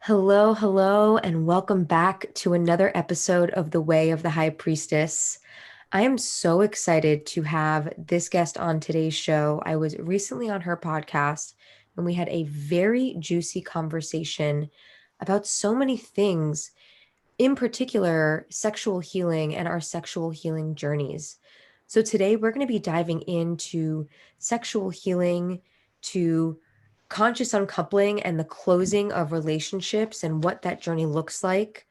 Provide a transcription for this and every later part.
Hello, hello, and welcome back to another episode of The Way of the High Priestess. I am so excited to have this guest on today's show. I was recently on her podcast and we had a very juicy conversation about so many things, in particular, sexual healing and our sexual healing journeys. So today we're going to be diving into sexual healing, to conscious uncoupling and the closing of relationships and what that journey looks like,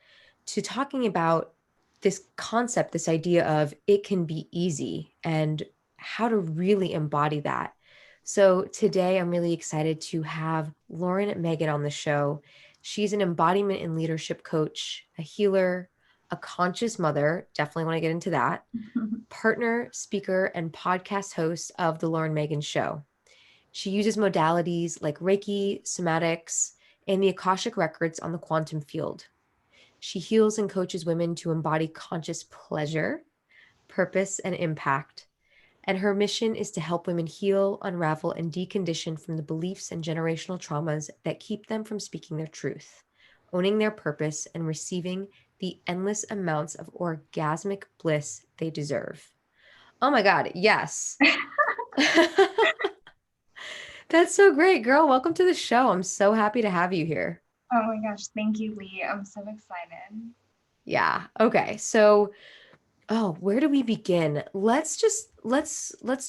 to talking about this concept, this idea of it can be easy and how to really embody that. So today I'm really excited to have Lauren Megan on the show. She's an embodiment and leadership coach, a healer, a conscious mother. Definitely want to get into that. Partner, speaker, and podcast host of The Lauren Megan Show. She uses modalities like Reiki, somatics, and the Akashic records on the quantum field. She heals and coaches women to embody conscious pleasure, purpose, and impact. And her mission is to help women heal, unravel, and decondition from the beliefs and generational traumas that keep them from speaking their truth, owning their purpose, and receiving the endless amounts of orgasmic bliss they deserve. Oh my God, yes. That's so great, girl. Welcome to the show. I'm so happy to have you here. Oh my gosh, thank you, Lee. I'm so excited. Yeah. Okay. So, oh, where do we begin? Let's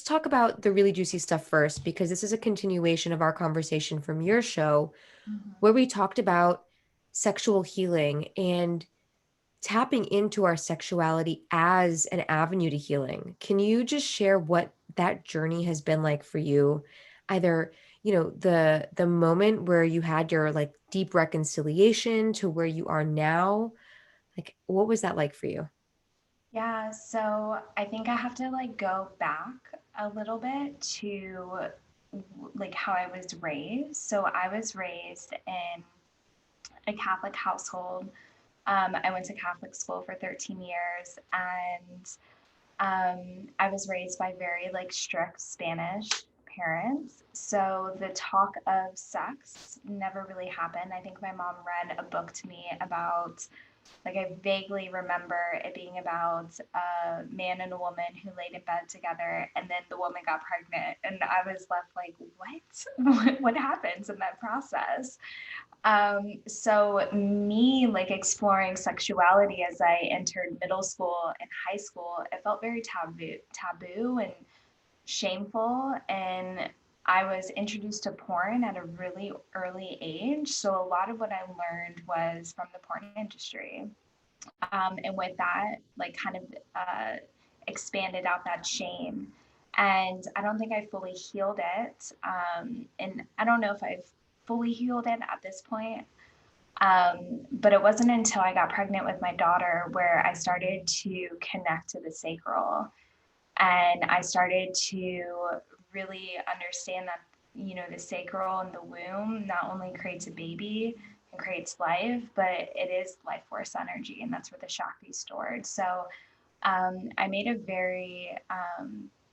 talk about the really juicy stuff first because this is a continuation of our conversation from your show Mhm. where we talked about sexual healing and tapping into our sexuality as an avenue to healing. Can you just share what that journey has been like for you? Either, the moment where you had your like deep reconciliation to where you are now. Like what was that like for you? Yeah, so I think I have to go back a little bit to like how I was raised. So I was raised in a Catholic household. I went to Catholic school for 13 years and I was raised by very strict Spanish parents. So the talk of sex never really happened. I think my mom read a book to me about, I vaguely remember it being about a man and a woman who laid in bed together, and then the woman got pregnant, and I was left like, what? What happens in that process? So me exploring sexuality as I entered middle school and high school, it felt very taboo and shameful. And I was introduced to porn at a really early age. So a lot of what I learned was from the porn industry. And with that, kind of expanded out that shame. And I don't think I fully healed it. And I don't know if I've fully healed it at this point. But it wasn't until I got pregnant with my daughter where I started to connect to the sacral. And I started to really understand that, the sacral in the womb not only creates a baby and creates life, but it is life force energy. And that's where the Shakti is stored. So I made a very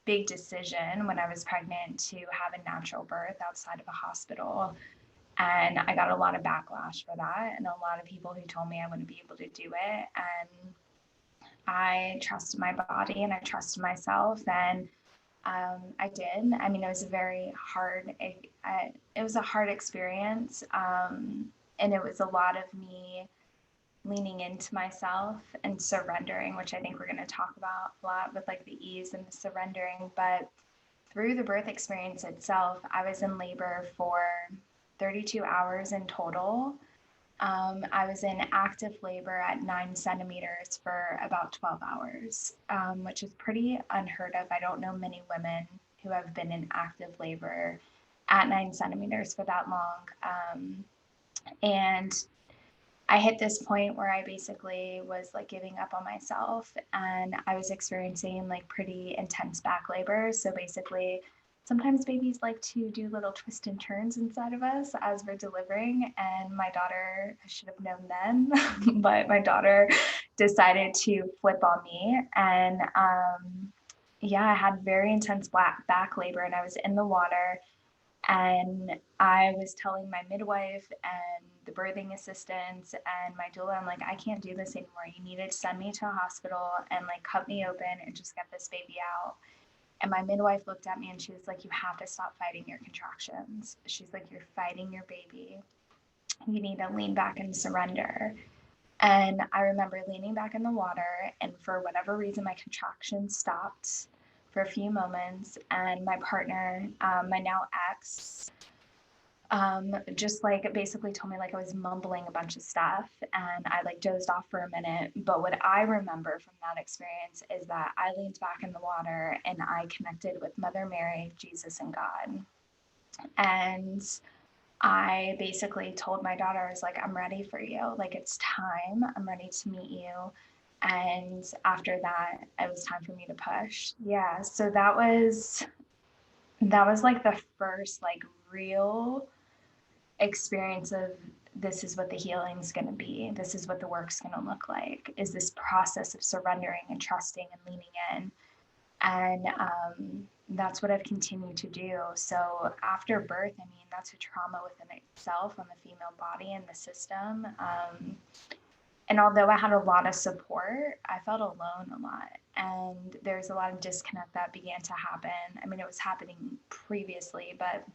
big decision when I was pregnant to have a natural birth outside of a hospital. And I got a lot of backlash for that, and a lot of people who told me I wouldn't be able to do it. And I trusted my body and I trusted myself, and I did. I mean, it was a very hard, it was a hard experience, and it was a lot of me leaning into myself and surrendering, which I think we're going to talk about a lot with the ease and the surrendering. But through the birth experience itself, I was in labor for 32 hours in total. I was in active labor at 9 centimeters for about 12 hours, which is pretty unheard of. I don't know many women who have been in active labor at 9 centimeters for that long. And I hit this point where I basically was giving up on myself, and I was experiencing pretty intense back labor. So basically, sometimes babies like to do little twists and turns inside of us as we're delivering. And my daughter, I should have known then, but my daughter decided to flip on me. And yeah, I had very intense back labor, and I was in the water. And I was telling my midwife and the birthing assistants and my doula, I'm like, I can't do this anymore. You need to send me to a hospital and like cut me open and just get this baby out. And my midwife looked at me and she was like, you have to stop fighting your contractions. She's like, you're fighting your baby. You need to lean back and surrender. And I remember leaning back in the water, and for whatever reason, my contractions stopped for a few moments. And my partner, my now ex, just like basically told me like I was mumbling a bunch of stuff, and I like dozed off for a minute. But what I remember from that experience is that I leaned back in the water and I connected with Mother Mary, Jesus, and God. And I basically told my daughter, I was like, I'm ready for you. Like, it's time. I'm ready to meet you. And after that, it was time for me to push. Yeah. So that was like the first like real experience of this is what the healing's going to be. This is what the work's going to look like, is this process of surrendering and trusting and leaning in. And that's what I've continued to do. So after birth, I mean, that's a trauma within itself on the female body and the system. And although I had a lot of support, I felt alone a lot. And there's a lot of disconnect that began to happen. I mean, it was happening previously, but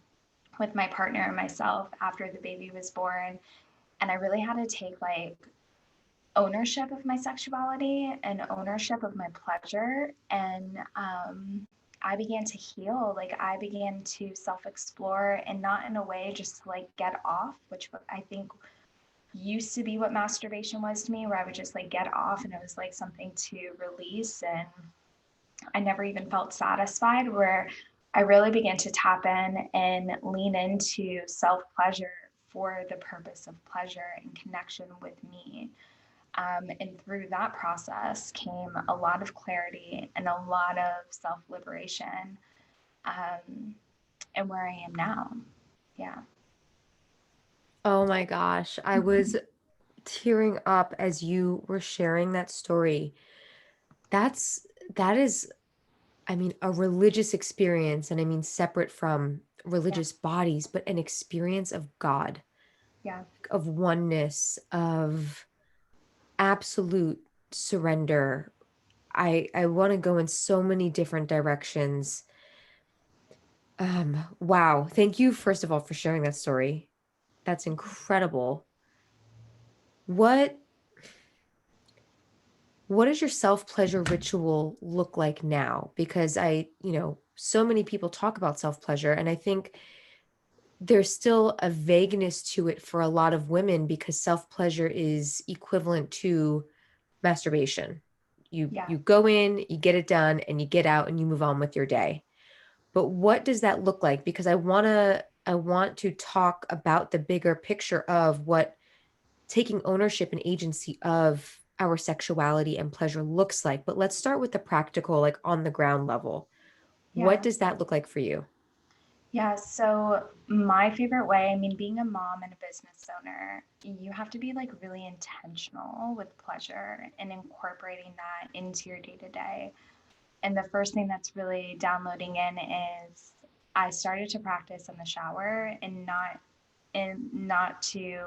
with my partner and myself after the baby was born. And I really had to take like ownership of my sexuality and ownership of my pleasure. And I began to heal. Like I began to self explore, and not in a way just to like get off, which I think used to be what masturbation was to me, where I would just like get off and it was like something to release. And I never even felt satisfied, where I really began to tap in and lean into self pleasure for the purpose of pleasure and connection with me. And through that process came a lot of clarity and a lot of self liberation, um, and where I am now. Yeah. Oh my gosh, I was tearing up as you were sharing that story. That's that is, I mean, a religious experience, and I mean separate from Yeah. religious bodies, but an experience of God, Yeah. of oneness, of absolute surrender. I want to go in so many different directions. Wow. Thank you, first of all, for sharing that story. That's incredible. What what does your self-pleasure ritual look like now? Because so many people talk about self-pleasure, and I think there's still a vagueness to it for a lot of women because self-pleasure is equivalent to masturbation. You Yeah. you go in, you get it done, and you get out and you move on with your day. But what does that look like? Because I want to talk about the bigger picture of what taking ownership and agency of our sexuality and pleasure looks like. But let's start with the practical, like on the ground level. What Yeah. does that look like for you? Yeah. So, my favorite way, I mean, being a mom and a business owner, you have to be like really intentional with pleasure and incorporating that into your day to day. And the first thing that's really downloading in is I started to practice in the shower, and not to,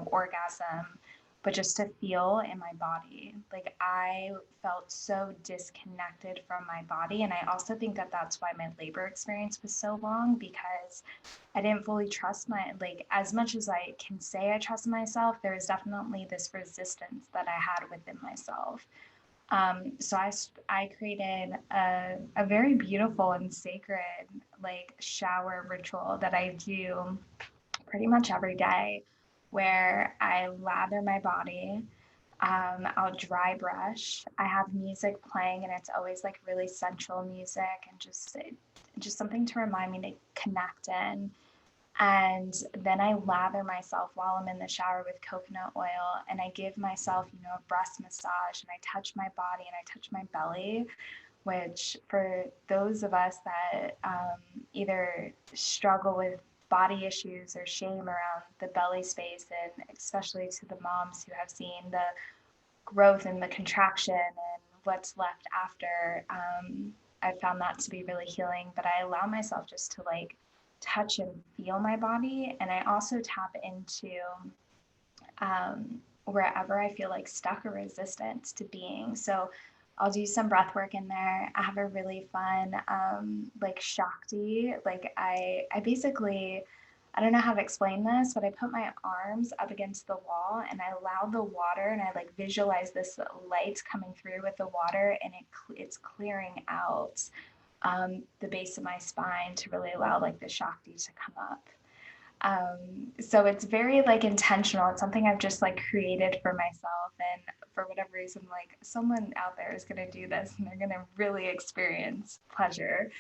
orgasm, but just to feel in my body. Like I felt so disconnected from my body. And I also think that that's why my labor experience was so long, because I didn't fully trust like, as much as I can say I trust myself, there was definitely this resistance that I had within myself. So I created a very beautiful and sacred like shower ritual that I do pretty much every day, where I lather my body. I'll dry brush. I have music playing, and it's always like really sensual music, and just something to remind me to connect in. And then I lather myself while I'm in the shower with coconut oil, and I give myself, a breast massage, and I touch my body and I touch my belly, which for those of us that either struggle with body issues or shame around the belly space, and especially to the moms who have seen the growth and the contraction and what's left after, I found that to be really healing. But I allow myself just to like touch and feel my body. And I also tap into wherever I feel like stuck or resistant to being. So I'll do some breath work in there. I have a really fun like Shakti. Like I basically, I don't know how to explain this, but I put my arms up against the wall and I allow the water, and I like visualize this light coming through with the water, and it's clearing out the base of my spine to really allow like the Shakti to come up. So it's very like intentional. It's something I've just like created for myself. And for whatever reason, like someone out there is going to do this and they're going to really experience pleasure.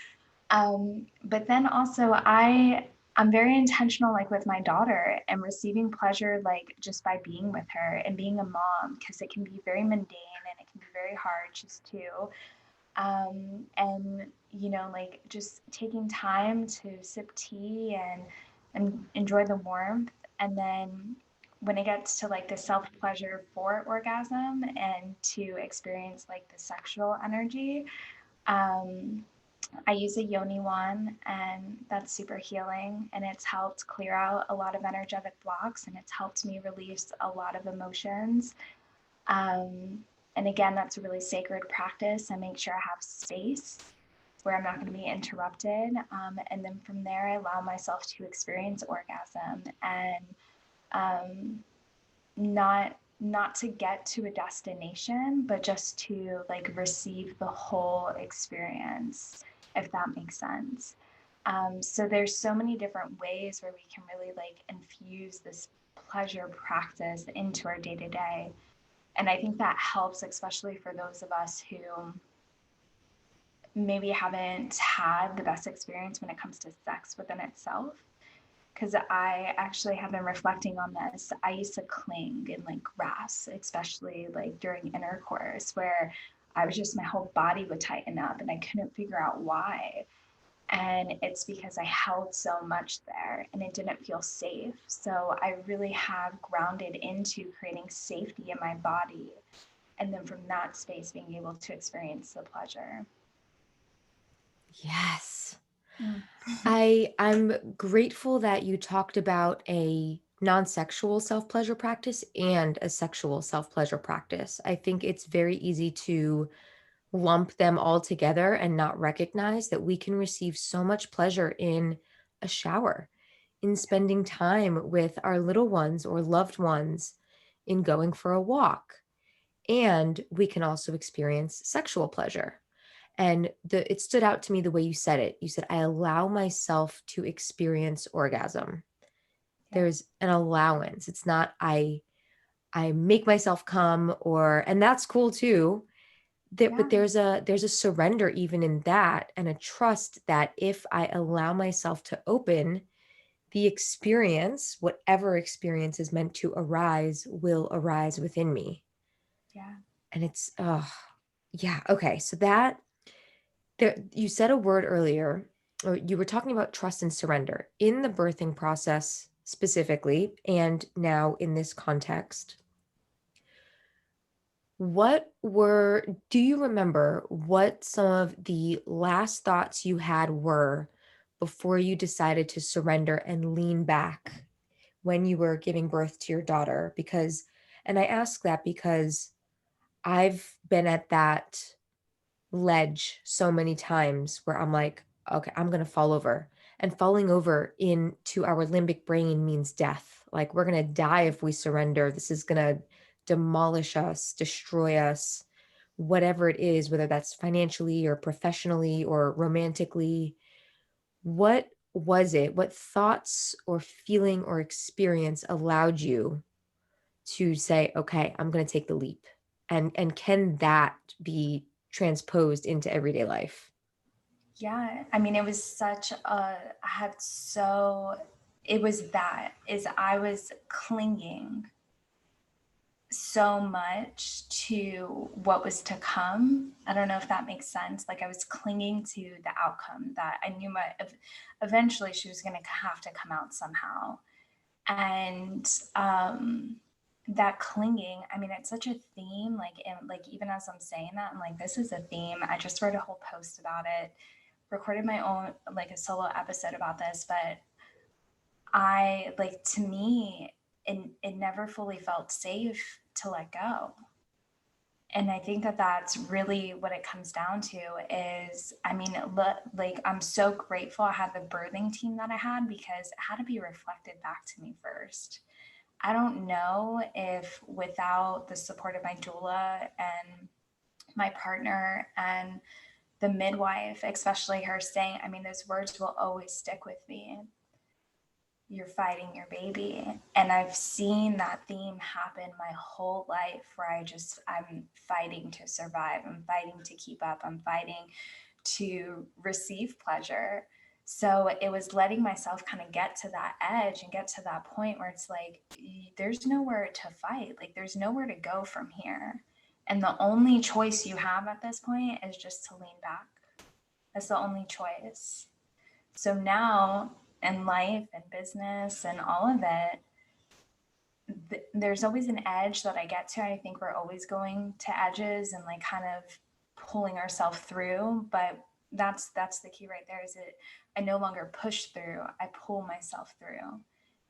But then also I'm very intentional like with my daughter and receiving pleasure like just by being with her and being a mom, because it can be very mundane and it can be very hard just to and you know, like just taking time to sip tea and enjoy the warmth. And then when it gets to like the self pleasure for orgasm and to experience like the sexual energy, um, I use a yoni wand, and that's super healing, and it's helped clear out a lot of energetic blocks, and it's helped me release a lot of emotions. um, and again, that's a really sacred practice. I make sure I have space where I'm not going to be interrupted. And then from there, I allow myself to experience orgasm and um, not to get to a destination, but just to like receive the whole experience, if that makes sense. So there's so many different ways where we can really like infuse this pleasure practice into our day to day. And I think that helps, especially for those of us who maybe haven't had the best experience when it comes to sex within itself. Because I actually have been reflecting on this. I used to cling and like grasp, especially like during intercourse, where I was just, my whole body would tighten up and I couldn't figure out why. And it's because I held so much there and it didn't feel safe. So I really have grounded into creating safety in my body, and then from that space being able to experience the pleasure. Yes. Mm. I'm grateful that you talked about a non-sexual self-pleasure practice and a sexual self-pleasure practice. I think it's very easy to lump them all together and not recognize that we can receive so much pleasure in a shower, in spending time with our little ones or loved ones, in going for a walk. And we can also experience sexual pleasure. And it stood out to me the way you said it. You said, I allow myself to experience orgasm. Yeah, There's an allowance. It's not I make myself come, or, and that's cool too. But yeah, there's a surrender even in that, and a trust that if I allow myself to open, the experience, whatever experience is meant to arise, will arise within me. yeah, And it's yeah, okay. So that there, you said a word earlier, or you were talking about trust and surrender in the birthing process specifically, and now in this context. Do you remember what some of the last thoughts you had were before you decided to surrender and lean back when you were giving birth to your daughter? And I ask that because I've been at that ledge so many times where I'm like, okay, I'm going to fall over. And falling over into our limbic brain means death. Like we're going to die if we surrender. This is going to demolish us, destroy us, whatever it is, whether that's financially or professionally or romantically. What was it? What thoughts or feeling or experience allowed you to say, okay, I'm going to take the leap? And can that be transposed into everyday life? yeah. I mean, it was such a, I had so, it was that, is I was clinging so much to what was to come. I don't know if that makes sense. Like I was clinging to the outcome that I knew eventually she was going to have to come out somehow. And that clinging, I mean, it's such a theme. Like, like even as I'm saying that, I'm like, this is a theme. I just wrote a whole post about it. recorded my own like a solo episode about this, but I like to me it never fully felt safe to let go. And I think that that's really what it comes down to is, I mean, like I'm so grateful I had the birthing team that I had because it had to be reflected back to me first. I don't know if without the support of my doula and my partner and the midwife, especially her saying, I mean, those words will always stick with me. You're fighting your baby. And I've seen that theme happen my whole life where I'm fighting to survive. I'm fighting to keep up. I'm fighting to receive pleasure. So it was letting myself kind of get to that edge and get to that point where it's like, there's nowhere to fight. Like, there's nowhere to go from here. And the only choice you have at this point is just to lean back. That's the only choice. So now in life and business and all of it, there's always an edge that I get to. I think we're always going to edges and like kind of pulling ourselves through, but that's the key right there is that I no longer push through, I pull myself through.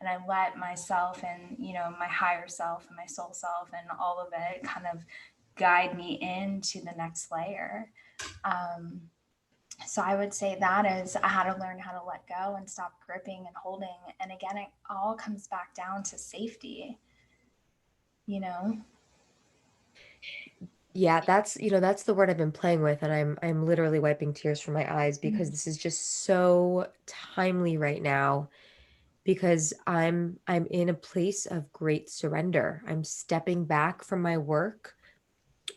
And I let myself and, you know, my higher self and my soul self and all of it kind of guide me into the next layer. Um, so I would say that is I had to learn how to let go and stop gripping and holding. And again, it all comes back down to safety, you know? Yeah, that's, that's the word I've been playing with, and I'm literally wiping tears from my eyes because Mm. this is just so timely right now because I'm in a place of great surrender. I'm stepping back from my work,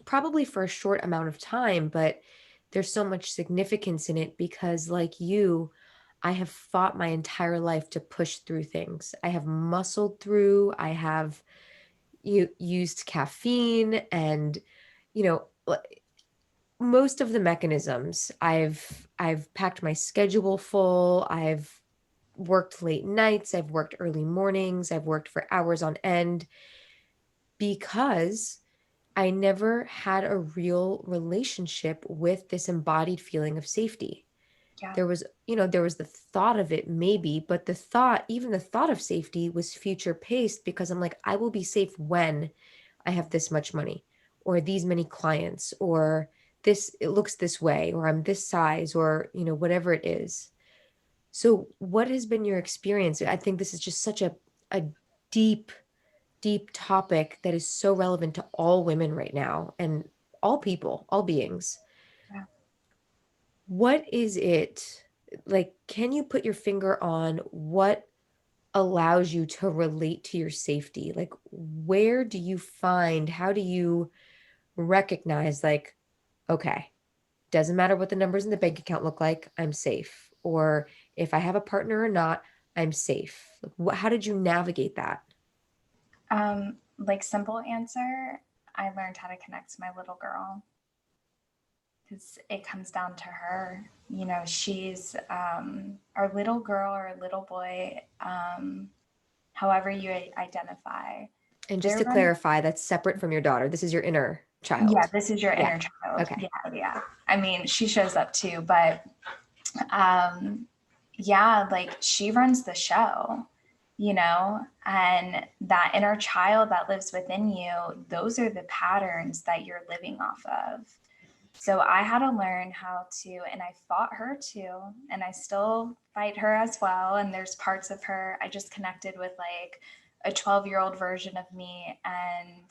probably for a short amount of time, but there's so much significance in it because like you, I have fought my entire life to push through things. I have muscled through, I have used caffeine and you know most of the mechanisms. I've packed my schedule full. I've worked late nights, I've worked early mornings, I've worked for hours on end because I never had a real relationship with this embodied feeling of safety. Yeah. There was the thought of it maybe, but even the thought of safety was future paced because I'm like, I will be safe when I have this much money or these many clients or this, it looks this way, or I'm this size, or, whatever it is. So what has been your experience? I think this is just such a deep, deep topic that is so relevant to all women right now and all people, all beings. Yeah. What is it like? Can you put your finger on what allows you to relate to your safety? Like, how do you recognize, like, okay, doesn't matter what the numbers in the bank account look like, I'm safe. Or if I have a partner or not, I'm safe. Like, how did you navigate that? Like simple answer, I learned how to connect to my little girl because it comes down to her. You know, she's our little girl or little boy, however you identify. And just They're to running. clarify, that's separate from your daughter. This is your inner Yeah, child. this is your Yeah. inner child. Okay. Yeah, yeah. I mean, she shows up too, but um, yeah, like she runs the show, you know, and that inner child that lives within you, those are the patterns that you're living off of. So I had to learn how to, and I fought her too, and I still fight her as well. And there's parts of her I just connected with like a 12-year-old version of me, and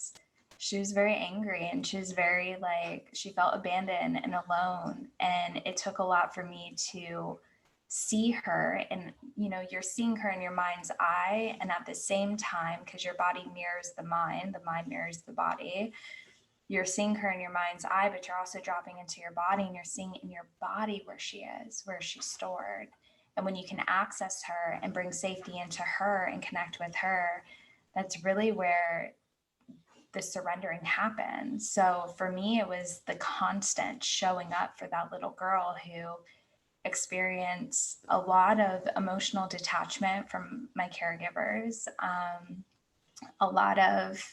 she was very angry and she was very like she felt abandoned and alone. And it took a lot for me to see her, and you know, you're seeing her in your mind's eye, and at the same time, because your body mirrors the mind mirrors the body, you're seeing her in your mind's eye, but you're also dropping into your body and you're seeing in your body where she is, where she's stored. And when you can access her and bring safety into her and connect with her, that's really where the surrendering happens. So for me, it was the constant showing up for that little girl who experienced a lot of emotional detachment from my caregivers, a lot of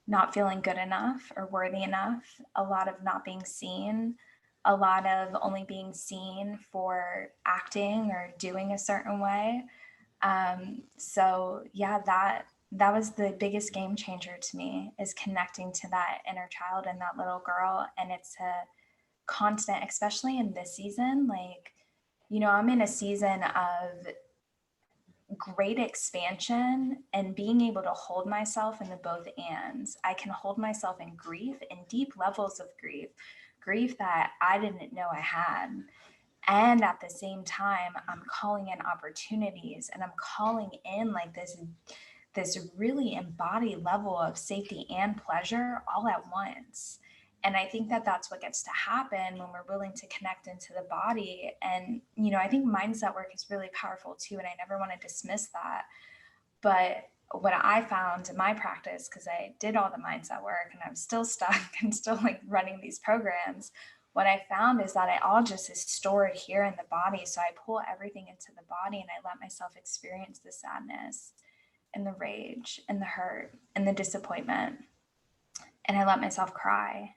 not feeling good enough or worthy enough, a lot of not being seen, a lot of only being seen for acting or doing a certain way. So yeah, that was the biggest game changer to me, is connecting to that inner child and that little girl. And it's a constant, especially in this season. Like, I'm in a season of great expansion and being able to hold myself in the both ands. I can hold myself in grief, in deep levels of grief that I didn't know I had. And at the same time, I'm calling in opportunities, and I'm calling in like this really embodied level of safety and pleasure all at once. And I think that that's what gets to happen when we're willing to connect into the body. And, I think mindset work is really powerful too. And I never want to dismiss that. But what I found in my practice, because I did all the mindset work and I'm still stuck and still like running these programs, what I found is that it all just is stored here in the body. So I pull everything into the body and I let myself experience the sadness and the rage and the hurt and the disappointment. And I let myself cry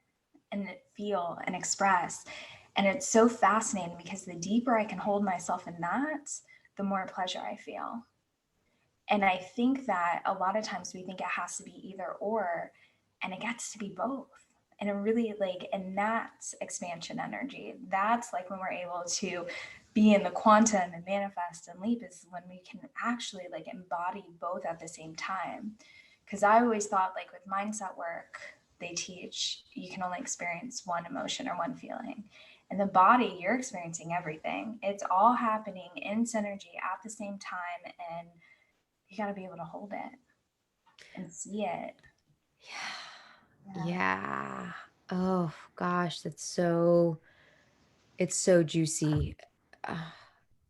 and feel and express. And it's so fascinating because the deeper I can hold myself in that, the more pleasure I feel. And I think that a lot of times we think it has to be either or, and it gets to be both. And it really like, and that's expansion energy. That's like when we're able to be in the quantum and manifest and leap, is when we can actually like embody both at the same time. Because I always thought, like, with mindset work, they teach you can only experience one emotion or one feeling. In the body, you're experiencing everything. It's all happening in synergy at the same time. And you got to be able to hold it and see it. Yeah. Yeah. Oh gosh, it's so juicy. Uh,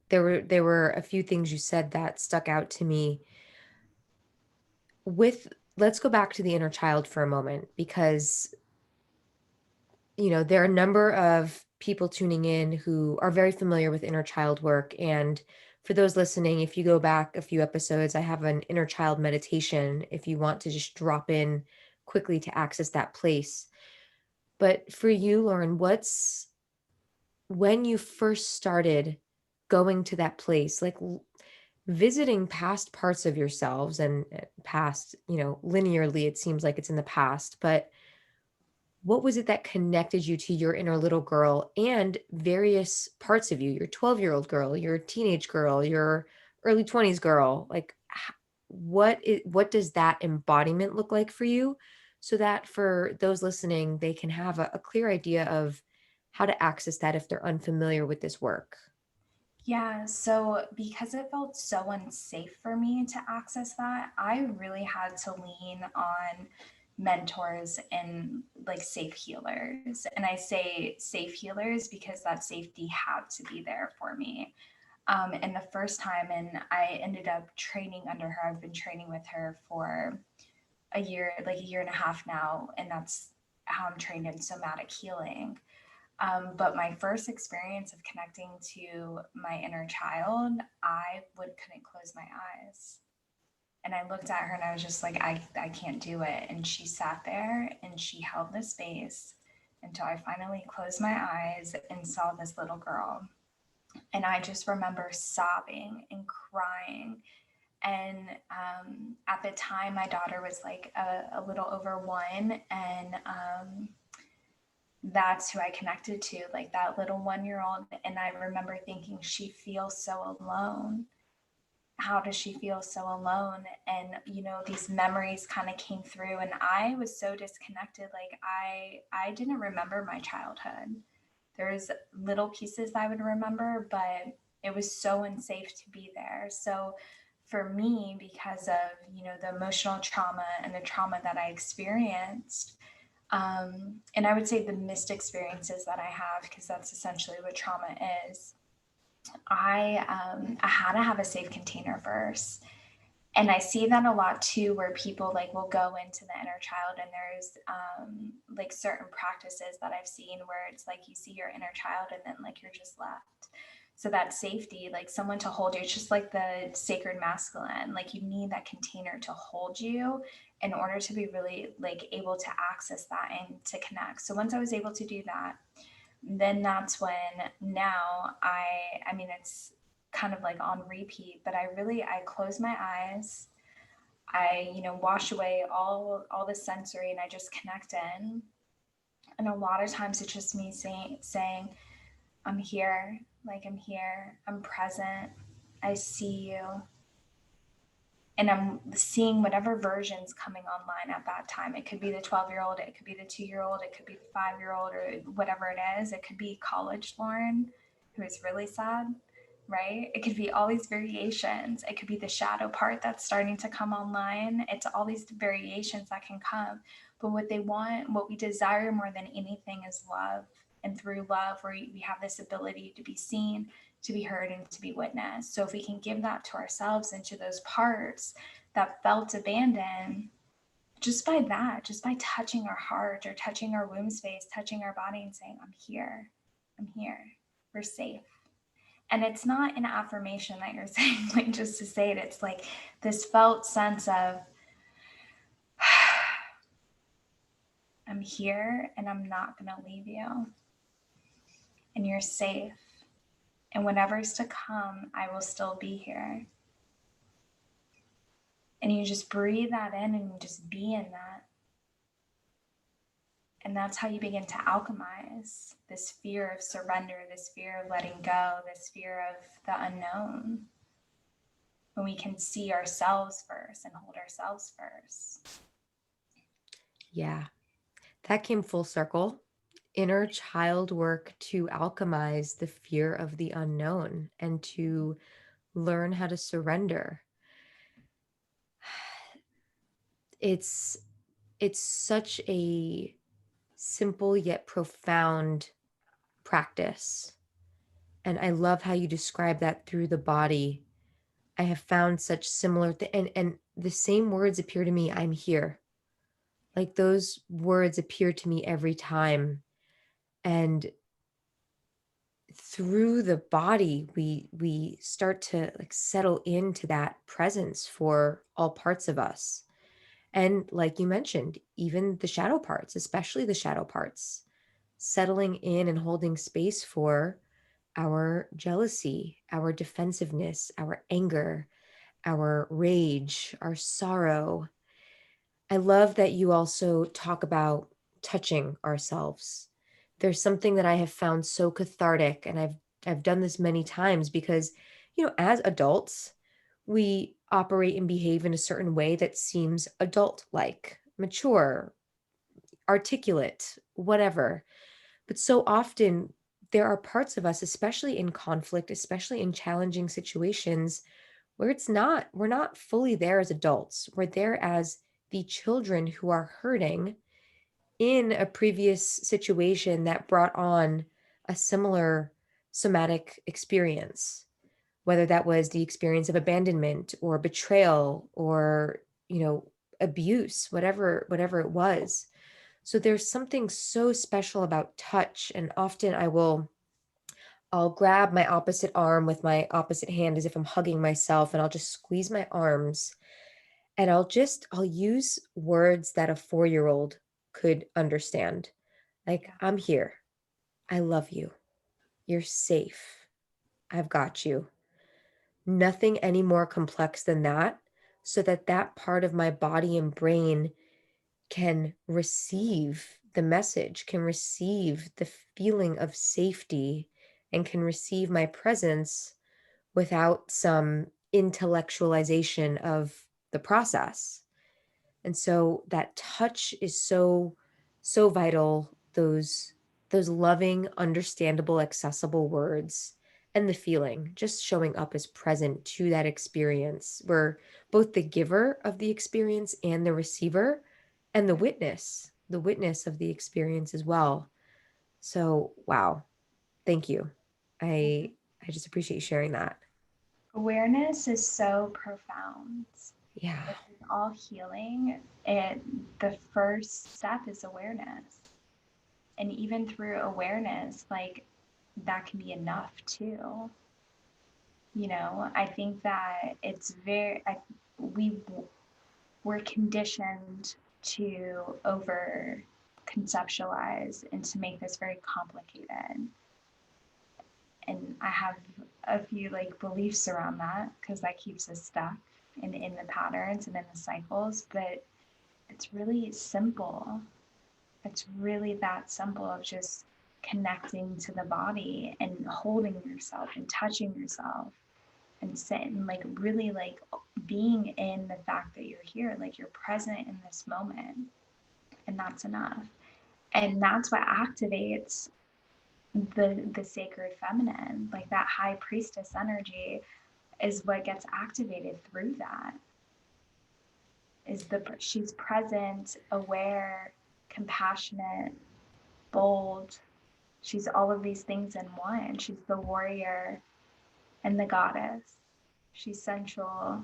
there were a few things you said that stuck out to me. With Let's go back to the inner child for a moment, because there are a number of people tuning in who are very familiar with inner child work. And for those listening, if you go back a few episodes, I have an inner child meditation if you want to just drop in quickly to access that place. But for you, Lauren, what's when you first started going to that place, like visiting past parts of yourselves and past, linearly, it seems like it's in the past, but what was it that connected you to your inner little girl and various parts of you, your 12-year-old girl, your teenage girl, your early 20s girl? Like, what does that embodiment look like for you, so that for those listening, they can have a clear idea of how to access that if they're unfamiliar with this work? Yeah. So, because it felt so unsafe for me to access that, I really had to lean on mentors and like safe healers. And I say safe healers because that safety had to be there for me. And the first time, and I ended up training under her. I've been training with her for a year, like a year and a half now, and that's how I'm trained in somatic healing. But my first experience of connecting to my inner child, I couldn't close my eyes. And I looked at her and I was just like, I can't do it. And she sat there and she held the space until I finally closed my eyes and saw this little girl. And I just remember sobbing and crying. And at the time, my daughter was like a little over one. And that's who I connected to, like that little 1 year old. And I remember thinking, she feels so alone. How does she feel so alone? And, these memories kind of came through, and I was so disconnected. Like, I didn't remember my childhood. There's little pieces I would remember, but it was so unsafe to be there. So for me, because of, the emotional trauma and the trauma that I experienced, and I would say the missed experiences that I have, because that's essentially what trauma is. I had to have a safe container first, and I see that a lot too, where people like will go into the inner child, and there's like certain practices that I've seen where it's like you see your inner child, and then like you're just left. So that safety, like someone to hold you, it's just like the sacred masculine. Like you need that container to hold you in order to be really like able to access that and to connect. So once I was able to do that, then that's when now I mean, it's kind of like on repeat, but I close my eyes. I, wash away all the sensory and I just connect in. And a lot of times it's just me saying, I'm here, like I'm here, I'm present, I see you, and I'm seeing whatever version's coming online at that time. It could be the 12-year-old, it could be the 2-year-old, it could be the 5-year-old, or whatever it is. It could be college Lauren, who is really sad, right? It could be all these variations. It could be the shadow part that's starting to come online. It's all these variations that can come. But what they want, what we desire more than anything is love. And through love, we have this ability to be seen, to be heard, and to be witnessed. So if we can give that to ourselves and to those parts that felt abandoned, just by that, just by touching our heart or touching our womb space, touching our body and saying, I'm here, we're safe. And it's not an affirmation that you're saying, like just to say it, it's like this felt sense of, I'm here and I'm not going to leave you. And you're safe. And whatever's to come, I will still be here. And you just breathe that in and you just be in that. And that's how you begin to alchemize this fear of surrender, this fear of letting go, this fear of the unknown. When we can see ourselves first and hold ourselves first. Yeah, that came full circle. Inner child work to alchemize the fear of the unknown and to learn how to surrender. It's it's such a simple yet profound practice. And I love how you describe that through the body. I have found such similar and the same words appear to me. I'm here. Like those words appear to me every time. And through the body we start to like settle into that presence for all parts of us. And like you mentioned, even the shadow parts, especially the shadow parts, settling in and holding space for our jealousy, our defensiveness, our anger, our rage, our sorrow. I love that you also talk about touching ourselves. There's something that I have found so cathartic, and I've done this many times because, as adults, we operate and behave in a certain way that seems adult-like, mature, articulate, whatever. But so often there are parts of us, especially in conflict, especially in challenging situations, where we're not fully there as adults. We're there as the children who are hurting in a previous situation that brought on a similar somatic experience, whether that was the experience of abandonment or betrayal or, abuse, whatever it was. So there's something so special about touch. And often I'll grab my opposite arm with my opposite hand as if I'm hugging myself, and I'll just squeeze my arms, and I'll use words that a 4-year-old could understand. Like, Yeah. I'm here. I love you. You're safe. I've got you. Nothing any more complex than that, so that that part of my body and brain can receive the message, can receive the feeling of safety, and can receive my presence without some intellectualization of the process. And so that touch is so vital. Those loving, understandable, accessible words and the feeling just showing up as present to that experience where both the giver of the experience and the receiver and the witness of the experience as well. So, wow, thank you. Mhm. I just appreciate you sharing that. Awareness is so profound. Yeah. Like with all healing, the first step is awareness. And even through awareness, like that can be enough too. I think that it's we we're conditioned to overthink conceptualize and to make this very complicated. And I have a few like beliefs around that because that keeps us stuck in the patterns and in the cycles. But it's really simple. It's really that simple of just connecting to the body and holding yourself and touching yourself and sitting, like really like being in the fact that you're here, like you're present in this moment. And that's enough. And that's what activates the sacred feminine, like that high priestess energy is what gets activated through that. Is the she's present, aware, compassionate, bold. She's all of these things in one. She's the warrior and the goddess. She's sensual,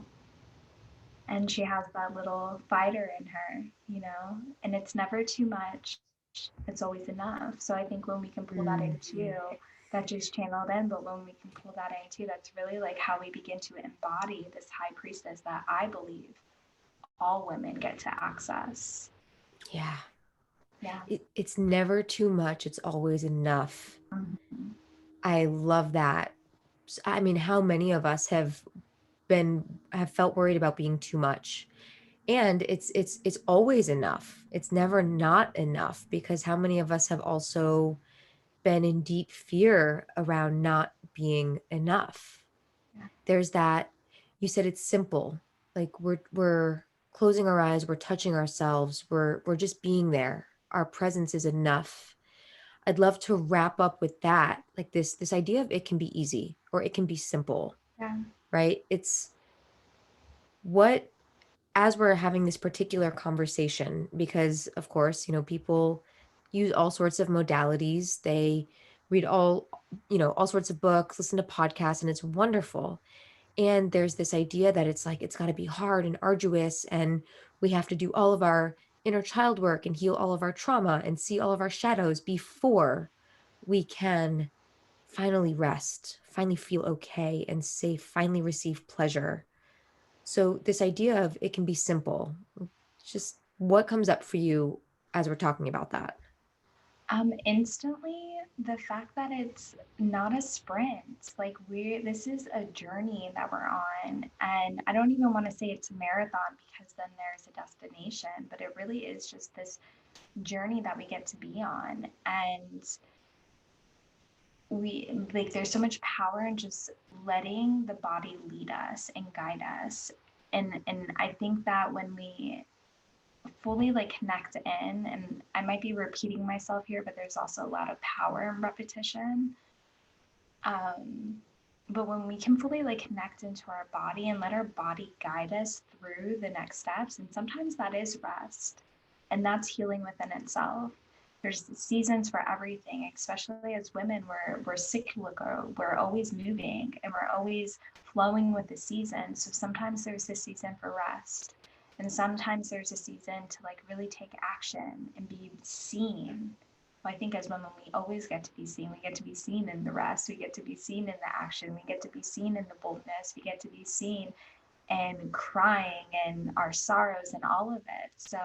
and she has that little fighter in her, you know, and it's never too much. It's always enough. So I think when we can pull that Mm. into, that just channeled in, but when we can pull that into, that's really like how we begin to embody this high priestess that I believe all women get to access. Yeah. Yeah. It's never too much. It's always enough. Mm-hmm. I love that. I mean, how many of us have felt worried about being too much? And it's always enough. It's never not enough because how many of us have also been in deep fear around not being enough? Yeah. There's that. You said it's simple. Like we're closing our eyes, we're touching ourselves, we're just being there. Our presence is enough. I'd love to wrap up with that, like this idea of it can be easy or it can be simple, Yeah. right? It's what as we're having this particular conversation, because of course, people use all sorts of modalities. They read all sorts of books, listen to podcasts, and it's wonderful. And there's this idea that it's like it's got to be hard and arduous, and we have to do all of our inner child work and heal all of our trauma and see all of our shadows before we can finally rest, finally feel okay and safe, finally receive pleasure. So, this idea of it can be simple, just what comes up for you as we're talking about that? Instantly, the fact that it's not a sprint, like this is a journey that we're on. And I don't even want to say it's a marathon because then there's a destination, but it really is just this journey that we get to be on. And we like there's so much power in just letting the body lead us and guide us. And I think that when we fully like connect in, and I might be repeating myself here, but there's also a lot of power in repetition. um but when we can fully like connect into our body and let our body guide us through the next steps, and sometimes that is rest, and that's healing within itself. There's seasons for everything, especially as women. We're cyclical, we're always moving and we're always flowing with the season. So sometimes there's a season for rest, and sometimes there's a season to like really take action and be seen. Well, I think as women, we always get to be seen. We get to be seen in the rest. We get to be seen in the action. We get to be seen in the boldness. We get to be seen and crying and our sorrows and all of it. So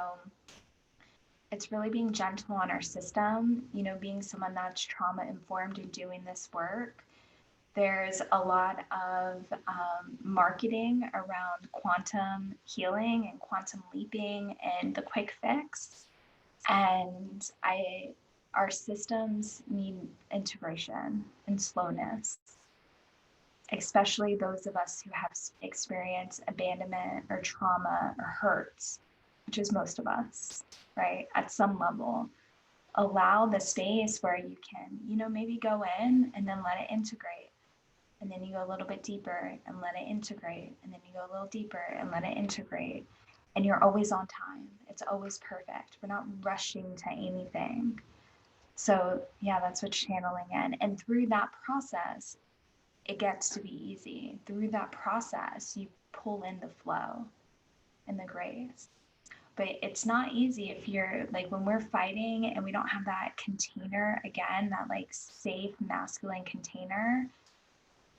it's really being gentle on our system, being someone that's trauma informed and doing this work. There's a lot of marketing around quantum healing and quantum leaping and the quick fix. And our systems need integration and slowness, especially those of us who have experienced abandonment or trauma or hurts, which is most of us, right? At some level, allow the space where you can, maybe go in and then let it integrate. And then you go a little bit deeper and let it integrate. And then you go a little deeper and let it integrate. And you're always on time. It's always perfect. We're not rushing to anything. So, yeah, that's what's channeling in. And through that process, it gets to be easy. Through that process, you pull in the flow and the grace. But it's not easy if you're like when we're fighting and we don't have that container again, that like safe masculine container,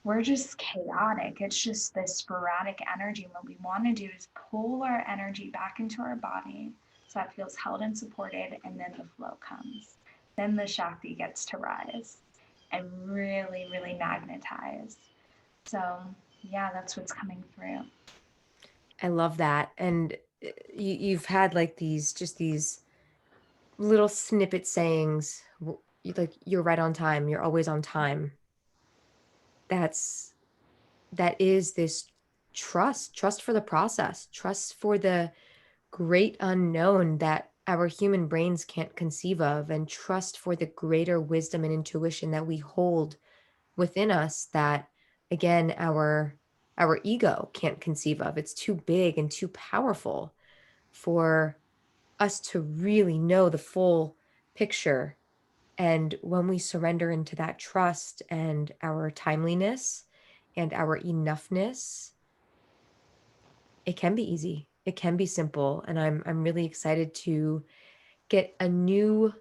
we're just chaotic. It's just this sporadic energy. What we want to do is pull our energy back into our body, So that feels held and supported, and then the flow comes. Then the Shakti gets to rise and really, really magnetize. So, yeah, that's what's coming through. I love that. And you've had like these, just these little snippet sayings, like you're right on time, you're always on time. That's that is this trust for the process, trust for the great unknown that our human brains can't conceive of, and trust for the greater wisdom and intuition that we hold within us that, again, our ego can't conceive of. It's too big and too powerful for us to really know the full picture. And when we surrender into that trust and our timeliness and our enoughness, it can be easy. It can be simple. And I'm really excited to get a new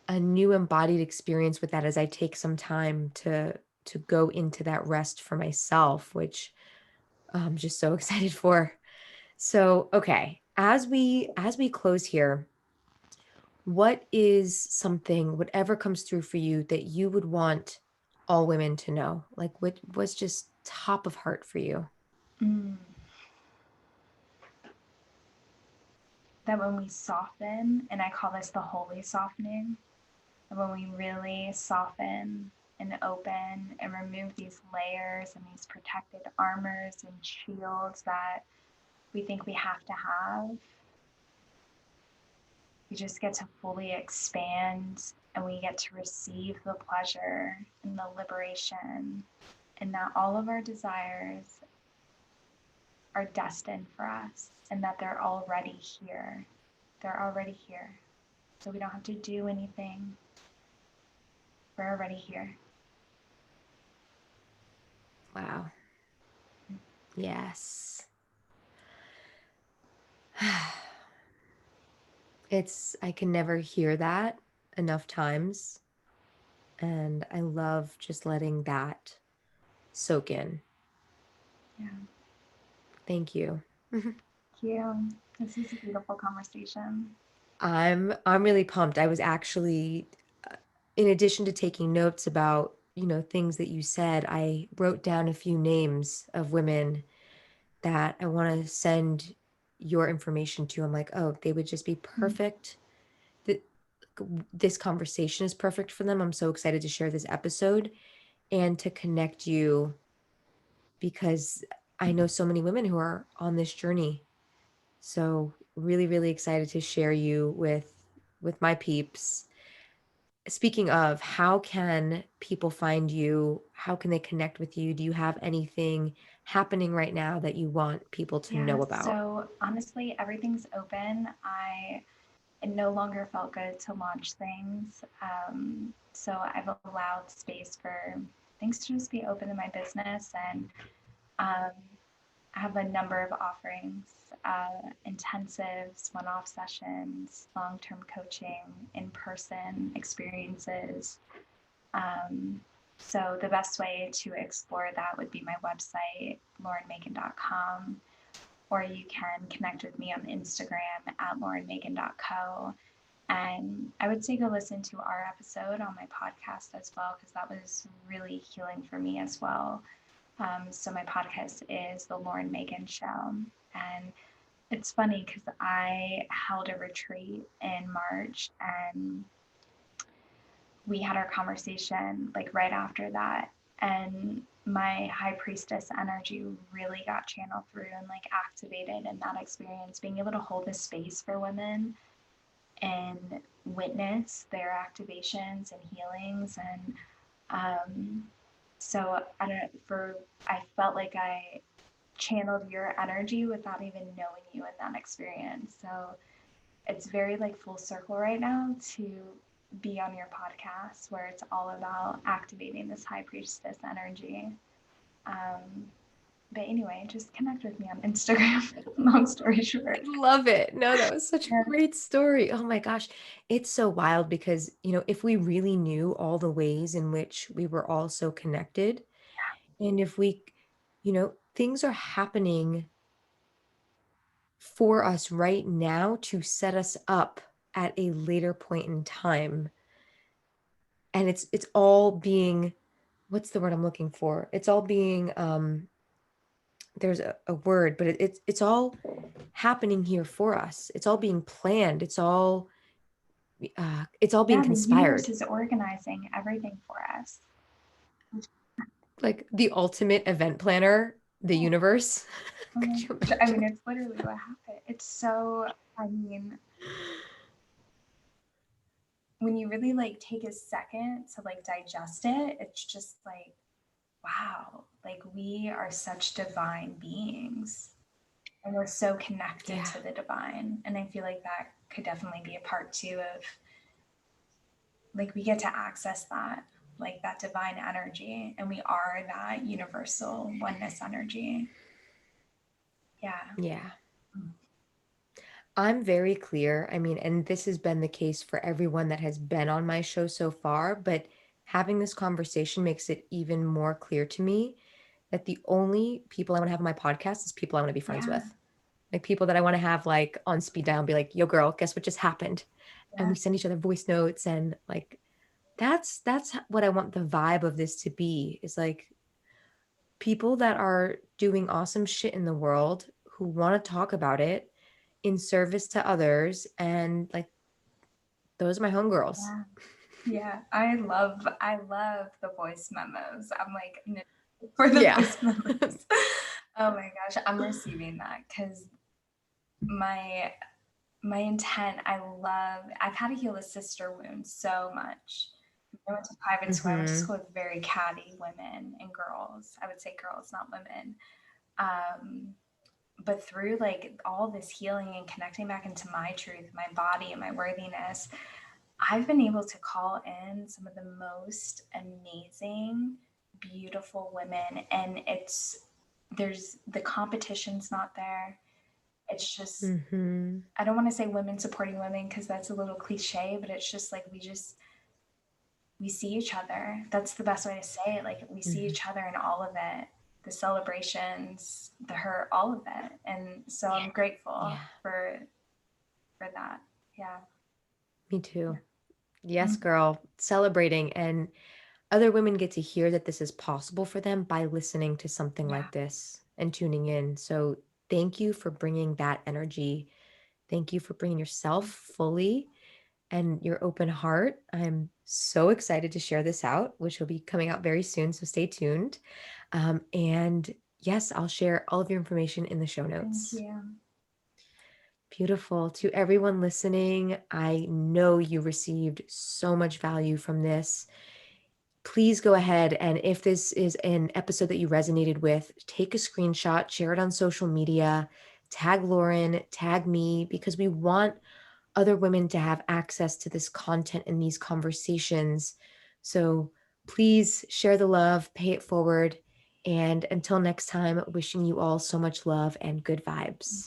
embodied experience with that as I take some time to go into that rest for myself, which I'm just so excited for. So, okay, as we close here, what is something, whatever comes through for you, that you would want all women to know? Like, what was just top of heart for you? Mm. That when we soften, and I call this the holy softening, and when we really soften and open and remove these layers and these protected armors and shields that we think we have to have, we just get to fully expand, and we get to receive the pleasure and the liberation, and that all of our desires are destined for us and that they're already here. They're already here. So we don't have to do anything. We're already here. Wow. Yes. I can never hear that enough times. And I love just letting that soak in. Yeah. Thank you. Thank you. This is a beautiful conversation. I'm really pumped. I was actually, in addition to taking notes about, things that you said, I wrote down a few names of women that I want to send your information to. I'm like, oh, they would just be Mm. perfect. Th- this conversation is perfect for them. I'm so excited to share this episode and to connect you because I know so many women who are on this journey. So really, really excited to share you with my peeps. Speaking of, how can people find you? How can they connect with you? Do you have anything happening right now that you want people to Yeah, know about? so honestly, everything's open. It no longer felt good to launch things. So I've allowed space for things to just be open in my business. And um, I have a number of offerings, intensives, one off sessions, long term coaching, in person experiences. Um, so the best way to explore that would be my website, laurenmacon.com, or you can connect with me on Instagram at laurenmacon.co. And I would say go listen to our episode on my podcast as well, because that was really healing for me as well. So my podcast is The Lauren Megan Show. And it's funny because I held a retreat in March, and we had our conversation like right after that. And my high priestess energy really got channeled through and like activated in that experience, being able to hold the space for women and witness their activations and healings. And so I don't for I felt like I channeled your energy without even knowing you in that experience. So it's very like full circle right now to be on your podcast where it's all about activating this high priestess energy. Um, but anyway, just connect with me on Instagram. Long story I short. love it. No, that was such a Yeah. great story. Oh my gosh. It's so wild because, if we really knew all the ways in which we were all so connected, and if we, things are happening for us right now to set us up at a later point in time. And it's all being, what's the word I'm looking for? It's all being there's a word, but it's all happening here for us. It's all being planned. It's all being Yeah, the universe conspired. is organizing everything for us. Like the ultimate event planner, the Yeah. universe. Oh Could my you gosh. I mean, imagine? it's literally what happened. It's so, I mean, when you really like take a second to like digest it, it's just like, wow, like we are such divine beings and we're so connected Yeah. to the divine. And I feel like that could definitely be a part too of like we get to access that, like that divine energy, and we are that universal oneness energy. Yeah. Yeah. I'm very clear. I mean, and this has been the case for everyone that has been on my show so far, but having this conversation makes it even more clear to me that the only people I want to have on my podcast is people I want to be friends Yeah. with. Like people that I want to have like on speed dial and be like, yo girl, guess what just happened? And Yeah. we send each other voice notes and like that's what I want the vibe of this to be is like people that are doing awesome shit in the world who want to talk about it in service to others and like those are my homegirls. Yeah. Yeah. I love the voice memos. I'm like for the Yeah. voice memos. Oh my gosh, I'm receiving that because my my intent, I've had to heal a sister wound so much. I went to private school. I went to Mm-hmm. school with very catty women and girls. I would say girls, not women. Um, but through like all this healing and connecting back into my truth, my body, and my worthiness, I've been able to call in some of the most amazing, beautiful women. And there's the competition's not there. It's just, Mm-hmm. I don't want to say women supporting women because that's a little cliche, but it's just like we see each other. That's the best way to say it. Like we see Mm-hmm. each other in all of it, the celebrations, the hurt, all of it. And so I'm grateful Yeah, for that. Yeah. me Yeah. too. Yes, Mm-hmm. girl. Celebrating and other women get to hear that this is possible for them by listening to something Yeah. like this and tuning in. So, thank you for bringing that energy. Thank you for bringing yourself fully and your open heart. I'm so excited to share this out, which will be coming out very soon. So, stay tuned. And yes, I'll share all of your information in the show Thank notes. you. Beautiful. To everyone listening, I know you received so much value from this. Please go ahead and if this is an episode that you resonated with, take a screenshot, share it on social media, tag Lauren, tag me, because we want other women to have access to this content and these conversations. So please share the love, pay it forward. And until next time, wishing you all so much love and good vibes.